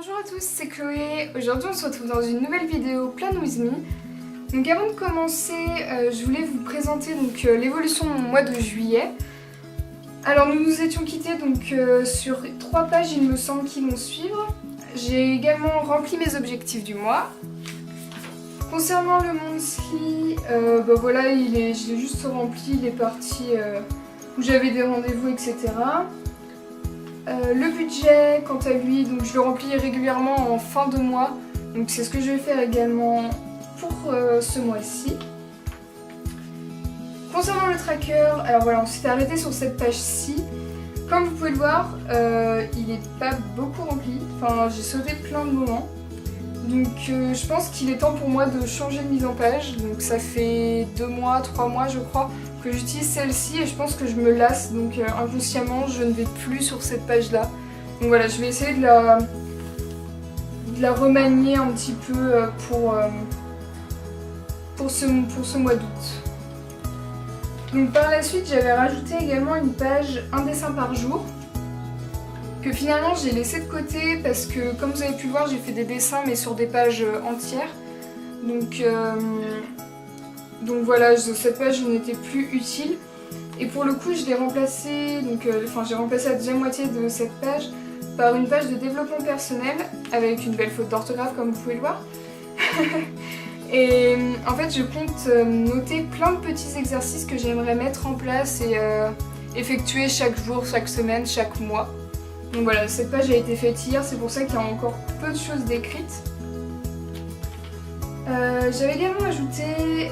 Bonjour à tous, c'est Chloé. Aujourd'hui on se retrouve dans une nouvelle vidéo Plan With Me. Donc avant de commencer, je voulais vous présenter l'évolution de mon mois de juillet. Alors nous nous étions quittés sur 3 pages il me semble qui vont suivre. J'ai également rempli mes objectifs du mois. Concernant le monthly, voilà, je l'ai juste rempli les parties où j'avais des rendez-vous, etc. Le budget, quant à lui, donc je le remplis régulièrement en fin de mois, donc c'est ce que je vais faire également pour ce mois-ci. Concernant le tracker, alors voilà, on s'était arrêté sur cette page-ci. Comme vous pouvez le voir, il n'est pas beaucoup rempli, enfin j'ai sauté plein de moments. Donc je pense qu'il est temps pour moi de changer de mise en page, donc ça fait 2 mois, 3 mois je crois que j'utilise celle-ci et je pense que je me lasse, donc inconsciemment je ne vais plus sur cette page-là. Donc voilà, je vais essayer de la remanier un petit peu pour ce mois d'août. Donc par la suite j'avais rajouté également une page un dessin par jour, que finalement j'ai laissé de côté parce que comme vous avez pu le voir j'ai fait des dessins mais sur des pages entières. Donc voilà, cette page n'était plus utile et pour le coup je l'ai remplacée, j'ai remplacé la deuxième moitié de cette page par une page de développement personnel avec une belle faute d'orthographe comme vous pouvez le voir. Et en fait je compte noter plein de petits exercices que j'aimerais mettre en place et effectuer chaque jour, chaque semaine, chaque mois. Donc voilà, cette page a été faite hier, c'est pour ça qu'il y a encore peu de choses décrites. J'avais également ajouté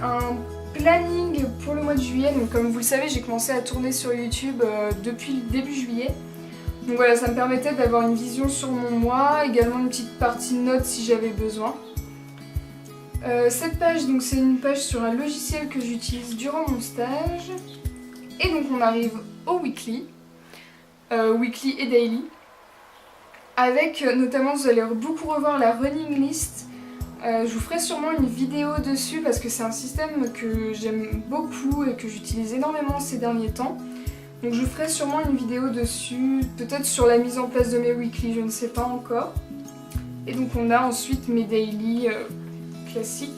un planning pour le mois de juillet, donc comme vous le savez j'ai commencé à tourner sur YouTube depuis le début juillet. Donc voilà, ça me permettait d'avoir une vision sur mon mois, également une petite partie notes si j'avais besoin. Cette page, c'est une page sur un logiciel que j'utilise durant mon stage. Et donc on arrive au weekly et daily, avec notamment vous allez beaucoup revoir la running list. Je vous ferai sûrement une vidéo dessus parce que c'est un système que j'aime beaucoup et que j'utilise énormément ces derniers temps. Donc je vous ferai sûrement une vidéo dessus, peut-être sur la mise en place de mes weekly, je ne sais pas encore. Et donc on a ensuite mes daily classiques,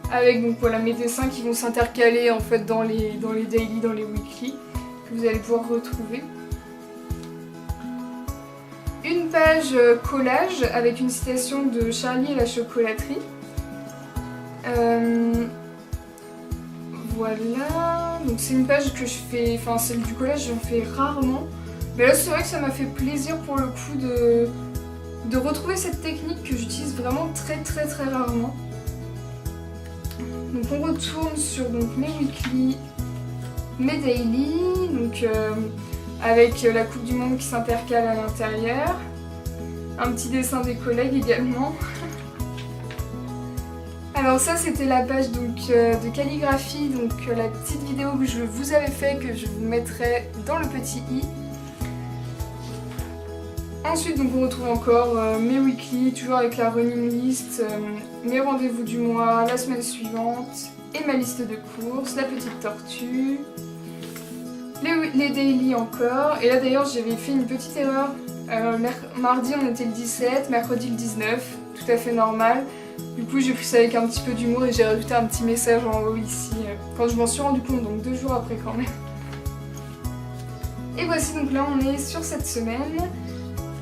avec mes dessins qui vont s'intercaler en fait dans les daily, dans les weekly, que vous allez pouvoir retrouver. Une page collage avec une citation de Charlie et la chocolaterie. Voilà, donc c'est une page que je fais, celle du collage j'en fais rarement. Mais là c'est vrai que ça m'a fait plaisir pour le coup de retrouver cette technique que j'utilise vraiment très rarement. Donc on retourne sur mes weekly, mes daily, avec la Coupe du Monde qui s'intercale à l'intérieur. Un petit dessin des collègues également. Alors ça c'était la page de calligraphie, la petite vidéo que je vous avais fait, que je vous mettrai dans le petit i. Ensuite on retrouve encore mes weekly, toujours avec la running list, mes rendez-vous du mois, la semaine suivante, et ma liste de courses, la petite tortue. Les daily encore, et là d'ailleurs j'avais fait une petite erreur, mardi on était le 17, mercredi le 19, tout à fait normal. Du coup j'ai pris ça avec un petit peu d'humour et j'ai rajouté un petit message en haut ici, quand je m'en suis rendu compte, donc 2 jours après quand même. Et voici là on est sur cette semaine,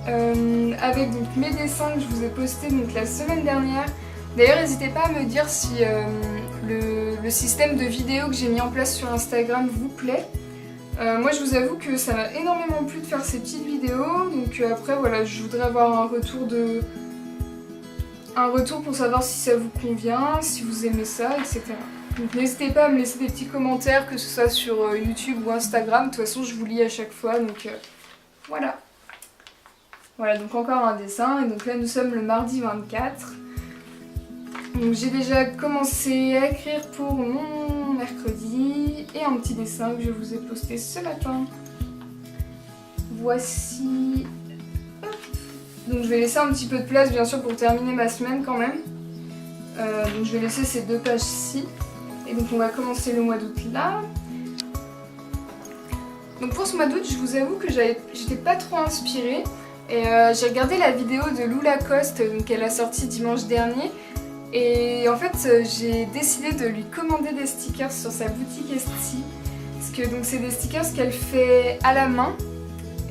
avec mes dessins que je vous ai postés la semaine dernière. D'ailleurs n'hésitez pas à me dire si le système de vidéo que j'ai mis en place sur Instagram vous plaît. Moi je vous avoue que ça m'a énormément plu de faire ces petites vidéos, donc après voilà, je voudrais avoir un retour pour savoir si ça vous convient, si vous aimez ça, etc. Donc n'hésitez pas à me laisser des petits commentaires, que ce soit sur YouTube ou Instagram, de toute façon je vous lis à chaque fois, voilà. Voilà, donc encore un dessin, et donc là nous sommes le mardi 24. Donc j'ai déjà commencé à écrire pour mon mercredi et un petit dessin que je vous ai posté ce matin. Voici. Hop. Donc je vais laisser un petit peu de place bien sûr pour terminer ma semaine quand même. Donc je vais laisser ces 2 pages-ci. Et donc on va commencer le mois d'août là. Donc pour ce mois d'août, je vous avoue que j'étais pas trop inspirée. Et j'ai regardé la vidéo de Lou Lacoste qu'elle a sortie dimanche dernier. Et en fait j'ai décidé de lui commander des stickers sur sa boutique Etsy. Parce que donc c'est des stickers qu'elle fait à la main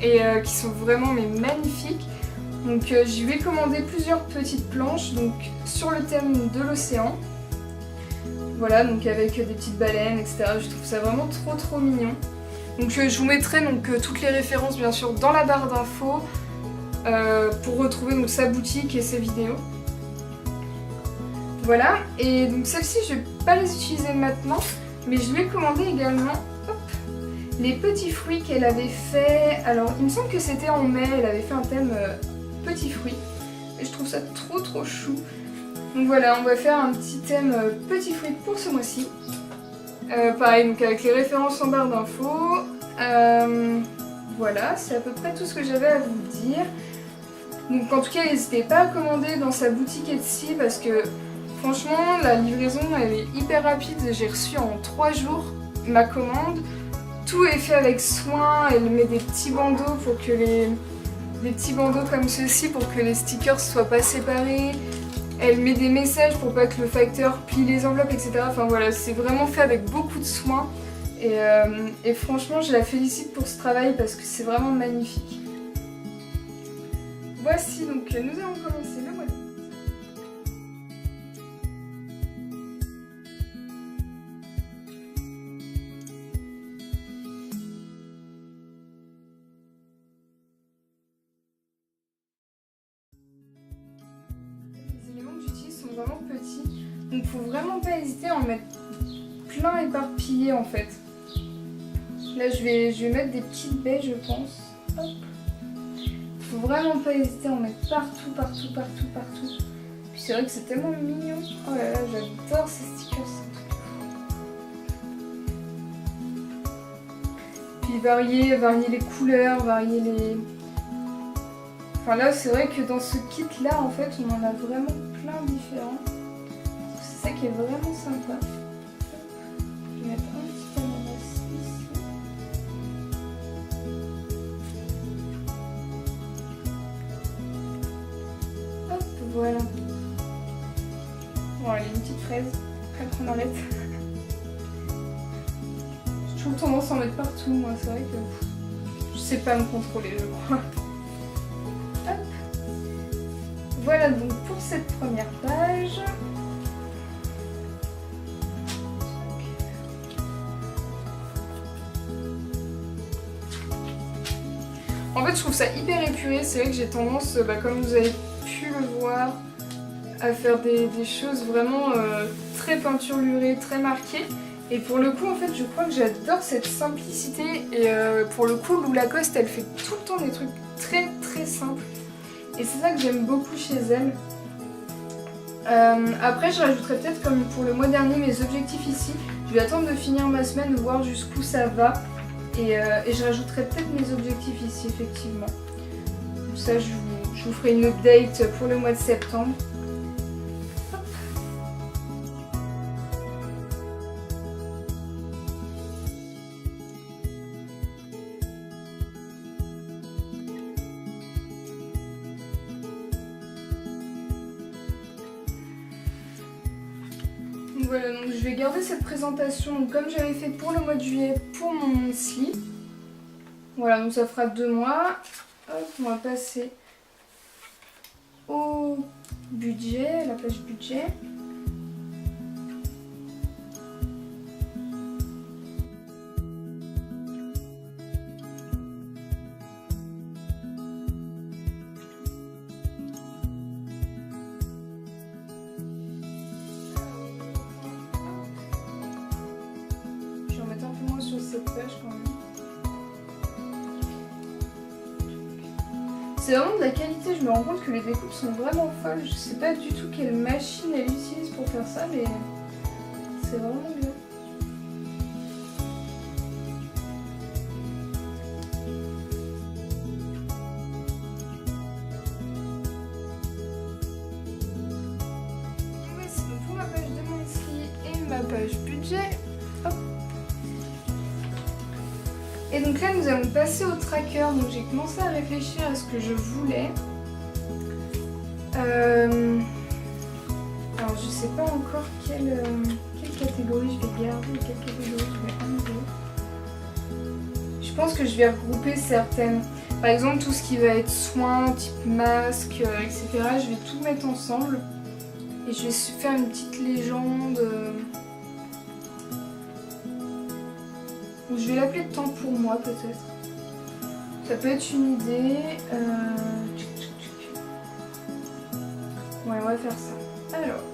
et qui sont vraiment magnifiques. Donc je lui ai commandé plusieurs petites planches donc, sur le thème de l'océan. Voilà, donc avec des petites baleines, etc. Je trouve ça vraiment trop mignon. Donc je vous mettrai donc, toutes les références bien sûr dans la barre d'infos pour retrouver donc, sa boutique et ses vidéos. Voilà, et donc celles-ci je vais pas les utiliser maintenant, mais je lui ai commandé également les petits fruits qu'elle avait fait. Alors il me semble que c'était en mai, elle avait fait un thème petits fruits. Et je trouve ça trop chou. Donc voilà, on va faire un petit thème petits fruits pour ce mois-ci. Pareil, donc avec les références en barre d'infos. Voilà, c'est à peu près tout ce que j'avais à vous dire. Donc en tout cas, n'hésitez pas à commander dans sa boutique Etsy parce que franchement, la livraison elle est hyper rapide. J'ai reçu en 3 jours ma commande. Tout est fait avec soin. Elle met des petits bandeaux pour que des petits bandeaux comme ceci pour que les stickers soient pas séparés. Elle met des messages pour pas que le facteur plie les enveloppes, etc. Enfin voilà, c'est vraiment fait avec beaucoup de soin. Et franchement, je la félicite pour ce travail parce que c'est vraiment magnifique. Voici donc, nous allons commencer le mois d'août. Vraiment petits, donc faut vraiment pas hésiter à en mettre plein éparpillé en fait. Là je vais mettre des petites baies je pense. Hop. Faut vraiment pas hésiter à en mettre partout. Puis c'est vrai que c'est tellement mignon. Oh là là, j'adore ces stickers. Puis varier les couleurs, varier les... Enfin là c'est vrai que dans ce kit là en fait on en a vraiment plein différents. C'est ça qui est vraiment sympa. Je vais mettre un petit ananas ici. Hop, voilà. Bon allez, une petite fraise. Après on arrête. J'ai toujours tendance à en mettre partout moi, c'est vrai que je sais pas me contrôler je crois. Voilà donc pour cette première page. En fait je trouve ça hyper épuré, c'est vrai que j'ai tendance, comme vous avez pu le voir, à faire des choses vraiment très peinturlurées, très marquées. Et pour le coup en fait je crois que j'adore cette simplicité et pour le coup Lou Lacoste elle fait tout le temps des trucs très simples. Et c'est ça que j'aime beaucoup chez elle. Après je rajouterai peut-être comme pour le mois dernier mes objectifs ici. Je vais attendre de finir ma semaine, voir jusqu'où ça va. Et je rajouterai peut-être mes objectifs ici effectivement. Comme ça je vous ferai une update pour le mois de septembre. Voilà, donc je vais garder cette présentation comme j'avais fait pour le mois de juillet pour mon Monthly. Voilà, donc ça fera 2 mois. Hop, on va passer au budget, la page budget. Cette page quand même. C'est vraiment de la qualité, je me rends compte que les découpes sont vraiment folles. Je sais pas du tout quelle machine elle utilise pour faire ça, mais c'est vraiment bien. Voici donc pour ma page de Monthly et ma page budget. Hop. Et Et donc là nous allons passer au tracker, donc j'ai commencé à réfléchir à ce que je voulais. Alors je sais pas encore quelle catégorie je vais garder et quelle catégorie je vais enlever. Je pense que je vais regrouper certaines. Par exemple tout ce qui va être soins, type masque, etc. Je vais tout mettre ensemble. Et je vais faire une petite légende. Ou je vais l'appeler temps pour moi peut-être. Ça peut être une idée. Ouais, on va faire ça. Alors.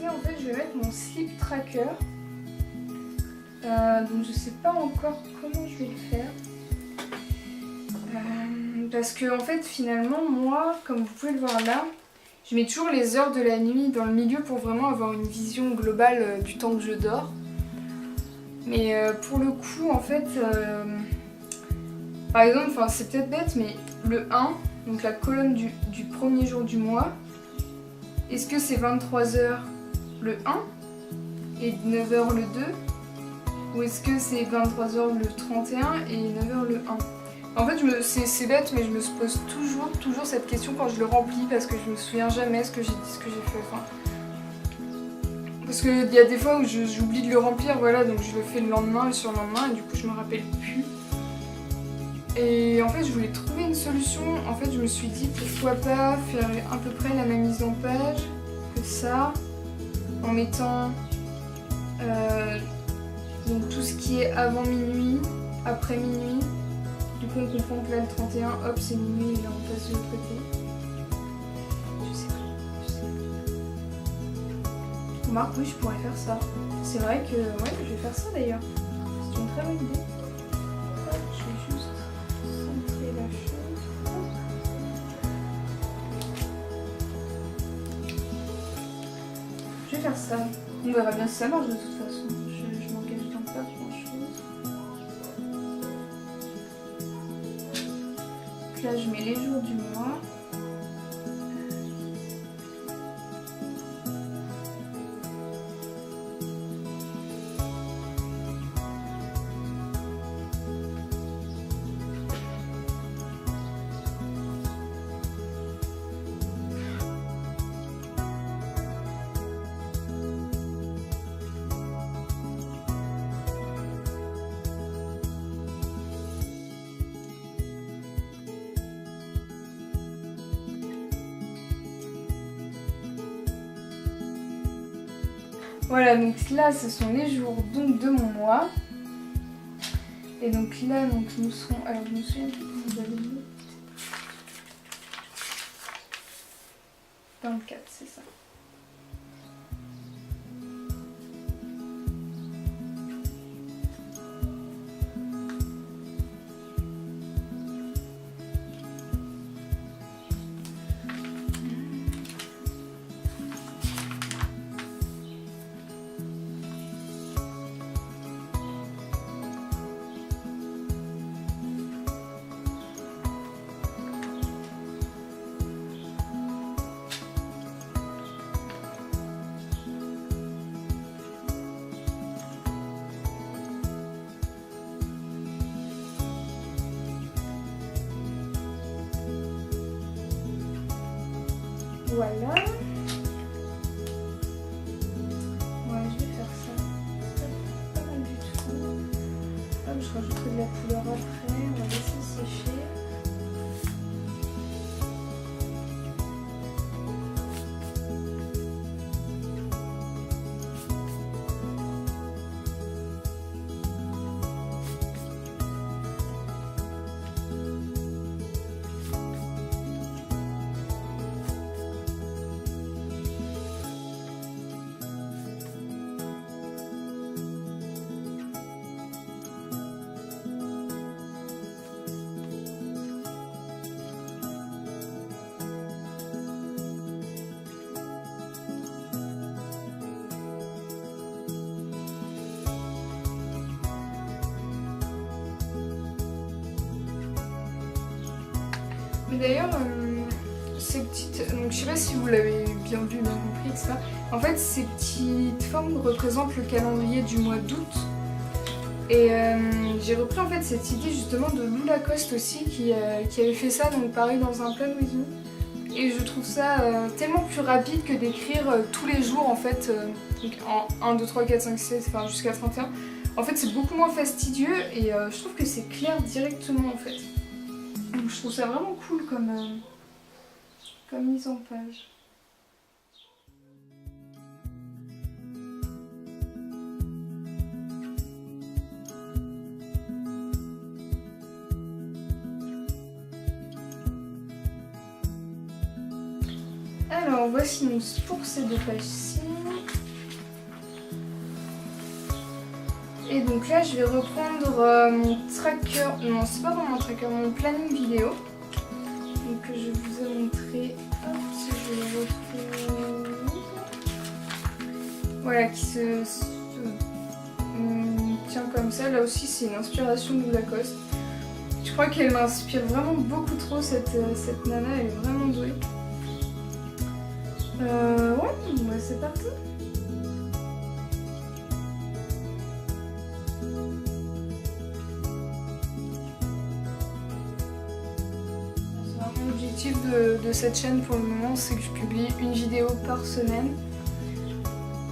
En fait, je vais mettre mon sleep tracker. Donc je sais pas encore comment je vais le faire. Parce que en fait finalement moi, comme vous pouvez le voir là, je mets toujours les heures de la nuit dans le milieu pour vraiment avoir une vision globale du temps que je dors. Mais pour le coup en fait, par exemple, c'est peut-être bête mais le 1, donc la colonne du premier jour du mois, est-ce que c'est 23h le 1 et 9h le 2, ou est-ce que c'est 23h le 31 et 9h le 1? En fait, c'est bête, mais je me pose toujours cette question quand je le remplis parce que je me souviens jamais ce que j'ai dit, ce que j'ai fait. Parce qu'il y a des fois où j'oublie de le remplir, voilà, donc je le fais le lendemain, le surlendemain, et du coup je me rappelle plus. Et en fait, je voulais trouver une solution. En fait, je me suis dit pourquoi pas faire à peu près la même mise en page que ça, en mettant donc tout ce qui est avant minuit, après minuit. Du coup on comprend que là le 31, hop c'est minuit et là on passe de l'autre côté. Je sais pas. Remarque, oui je pourrais faire ça. C'est vrai que ouais, je vais faire ça d'ailleurs. C'est une très bonne idée. Hop, je vais juste centrer la chose. Je vais faire ça. On verra bien si ça marche de toute façon. Je m'engage dans pas grand chose. Donc là je mets les jours du mois. Voilà, donc là ce sont les jours donc de mon mois. Et donc là donc nous serons. Alors je me souviens plus comment vous avez mis. 24, c'est ça. Voilà. Ouais, je vais faire ça. C'est pas mal du tout. Hop, je rajouterai de la couleur après. On va laisser sécher. Mais d'ailleurs, ces petites... Donc je sais pas si vous l'avez bien vu, bien compris, etc. En fait, ces petites formes représentent le calendrier du mois d'août. Et j'ai repris en fait cette idée justement de Lou Lacoste aussi qui avait fait ça, donc pareil dans un Plan With Me. Et je trouve ça tellement plus rapide que d'écrire tous les jours en fait, donc en 1, 2, 3, 4, 5, 6, enfin jusqu'à 31. En fait c'est beaucoup moins fastidieux et je trouve que c'est clair directement en fait. Donc je trouve ça vraiment cool comme mise en page. Alors voici donc pour ces deux pages-ci. Et donc là je vais reprendre mon tracker, non c'est pas vraiment un tracker, mon planning vidéo. Donc que je vous ai montré, hop, si je le retrouve. Voilà, qui se tient comme ça. Là aussi c'est une inspiration de Lacoste. Je crois qu'elle m'inspire vraiment beaucoup trop cette nana, elle est vraiment douée. Ouais, bah c'est parti. L'objectif de cette chaîne pour le moment, c'est que je publie une vidéo par semaine.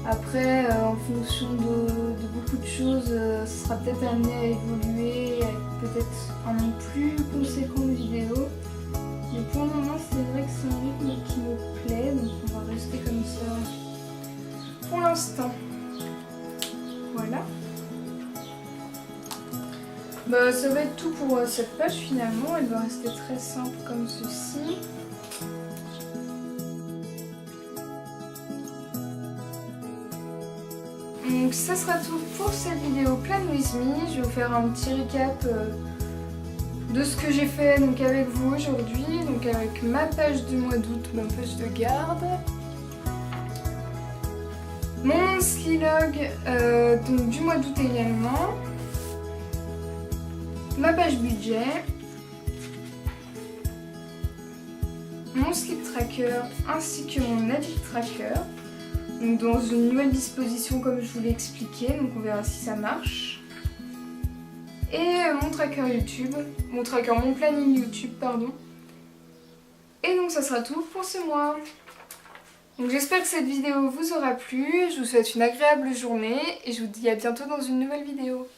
Après, en fonction de beaucoup de choses, ça sera peut-être amené à évoluer, avec peut-être un nombre plus conséquent de vidéos. Mais pour le moment, c'est vrai que c'est un rythme qui me plaît, donc on va rester comme ça pour l'instant. Voilà. Bah, ça va être tout pour cette page finalement, elle va rester très simple comme ceci. Donc ça sera tout pour cette vidéo Plan With Me. Je vais vous faire un petit récap de ce que j'ai fait donc avec vous aujourd'hui, donc avec ma page du mois d'août, ma page de garde. Mon slilog donc du mois d'août également. Ma page budget. Mon slip tracker ainsi que mon habit tracker. Donc dans une nouvelle disposition comme je vous l'ai expliqué, donc on verra si ça marche. Et mon tracker YouTube, mon planning YouTube pardon. Et donc ça sera tout pour ce mois. Donc j'espère que cette vidéo vous aura plu, je vous souhaite une agréable journée et je vous dis à bientôt dans une nouvelle vidéo.